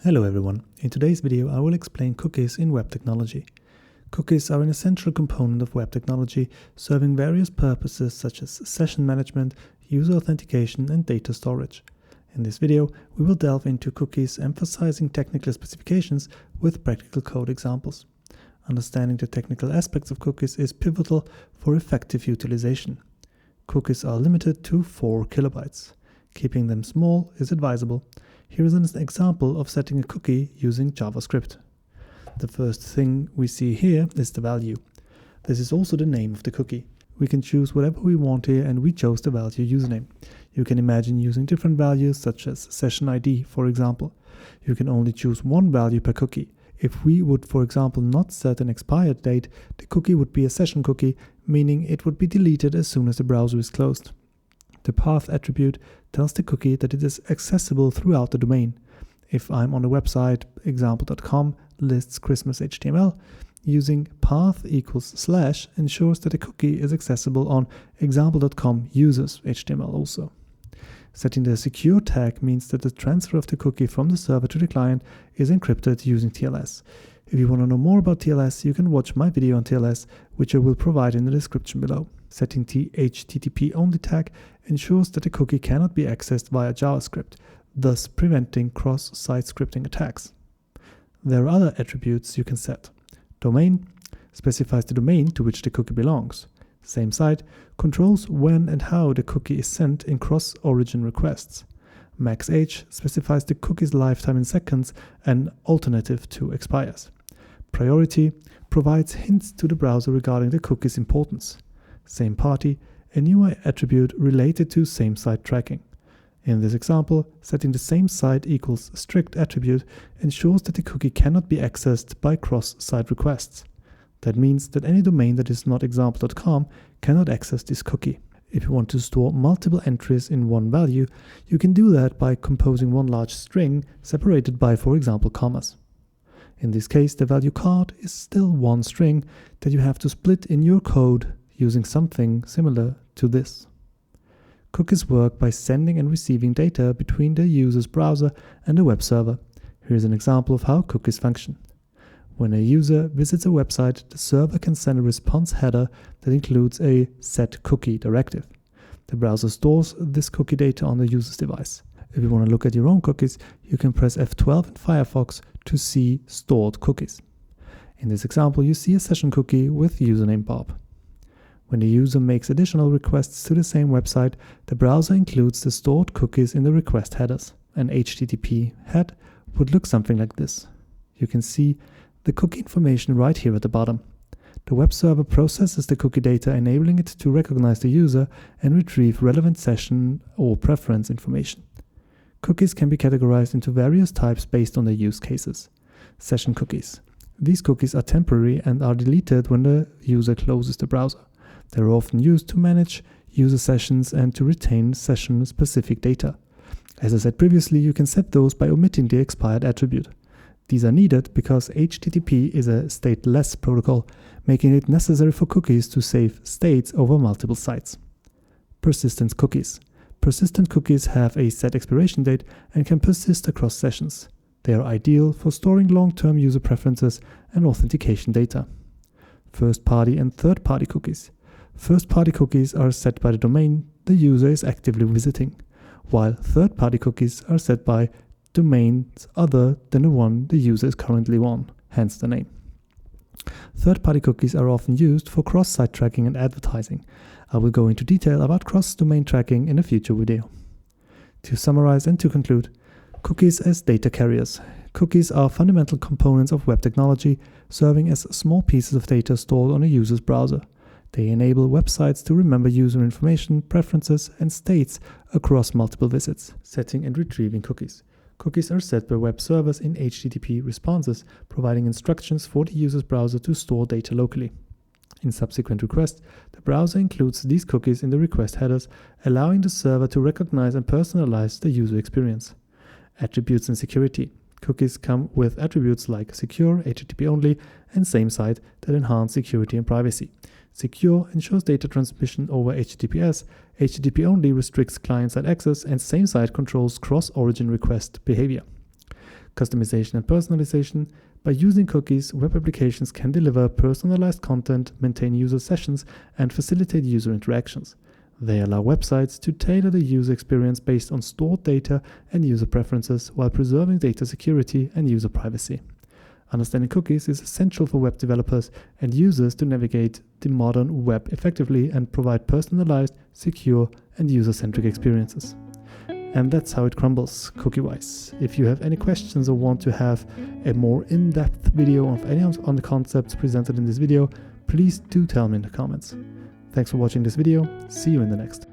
Hello everyone, in today's video I will explain cookies in web technology. Cookies are an essential component of web technology, serving various purposes such as session management, user authentication and data storage. In this video we will delve into cookies, emphasizing technical specifications with practical code examples. Understanding the technical aspects of cookies is pivotal for effective utilization. Cookies are limited to 4 kilobytes. Keeping them small is advisable. Here is an example of setting a cookie using JavaScript. The first thing we see here is the value. This is also the name of the cookie. We can choose whatever we want here, and we chose the value username. You can imagine using different values such as session ID, for example. You can only choose one value per cookie. If we would, for example, not set an expired date, the cookie would be a session cookie, meaning it would be deleted as soon as the browser is closed. The path attribute tells the cookie that it is accessible throughout the domain. If I'm on a website, example.com lists Christmas HTML, using path =/ ensures that the cookie is accessible on example.com users HTML also. Setting the secure tag means that the transfer of the cookie from the server to the client is encrypted using TLS. If you want to know more about TLS, you can watch my video on TLS, which I will provide in the description below. Setting the HTTP only tag ensures that the cookie cannot be accessed via JavaScript, thus preventing cross-site scripting attacks. There are other attributes you can set. Domain specifies the domain to which the cookie belongs. Same site controls when and how the cookie is sent in cross-origin requests. Max age specifies the cookie's lifetime in seconds, an alternative to expires. Priority provides hints to the browser regarding the cookie's importance. Same party, a new attribute related to same site tracking. In this example, setting the same site equals strict attribute ensures that the cookie cannot be accessed by cross-site requests. That means that any domain that is not example.com cannot access this cookie. If you want to store multiple entries in one value, you can do that by composing one large string separated by, for example, commas. In this case, the value card is still one string that you have to split in your code using something similar to this. Cookies work by sending and receiving data between the user's browser and the web server. Here is an example of how cookies function. When a user visits a website, the server can send a response header that includes a setCookie directive. The browser stores this cookie data on the user's device. If you want to look at your own cookies, you can press F12 in Firefox to see stored cookies. In this example, you see a session cookie with username Bob. When the user makes additional requests to the same website, the browser includes the stored cookies in the request headers. An HTTP head would look something like this. You can see the cookie information right here at the bottom. The web server processes the cookie data, enabling it to recognize the user and retrieve relevant session or preference information. Cookies can be categorized into various types based on their use cases. Session cookies. These cookies are temporary and are deleted when the user closes the browser. They are often used to manage user sessions and to retain session-specific data. As I said previously, you can set those by omitting the expired attribute. These are needed because HTTP is a stateless protocol, making it necessary for cookies to save states over multiple sites. Persistent cookies. Persistent cookies have a set expiration date and can persist across sessions. They are ideal for storing long-term user preferences and authentication data. First-party and third-party cookies. First-party cookies are set by the domain the user is actively visiting, while third-party cookies are set by domains other than the one the user is currently on, hence the name. Third-party cookies are often used for cross-site tracking and advertising. I will go into detail about cross-domain tracking in a future video. To summarize and to conclude, cookies as data carriers. Cookies are fundamental components of web technology, serving as small pieces of data stored on a user's browser. They enable websites to remember user information, preferences, and states across multiple visits. Setting and retrieving cookies. Cookies are set by web servers in HTTP responses, providing instructions for the user's browser to store data locally. In subsequent requests, the browser includes these cookies in the request headers, allowing the server to recognize and personalize the user experience. Attributes and security. Cookies come with attributes like secure, HTTP only, and same site that enhance security and privacy. Secure ensures data transmission over HTTPS, HTTP only restricts client-side access, and same site controls cross-origin request behavior. customization and personalization. By using cookies, web applications can deliver personalized content, maintain user sessions, and facilitate user interactions. They allow websites to tailor the user experience based on stored data and user preferences while preserving data security and user privacy. Understanding cookies is essential for web developers and users to navigate the modern web effectively and provide personalized, secure, and user-centric experiences. And that's how it crumbles cookie-wise. If you have any questions or want to have a more in-depth video of any on the concepts presented in this video, please do tell me in the comments. Thanks for watching this video. See you in the next.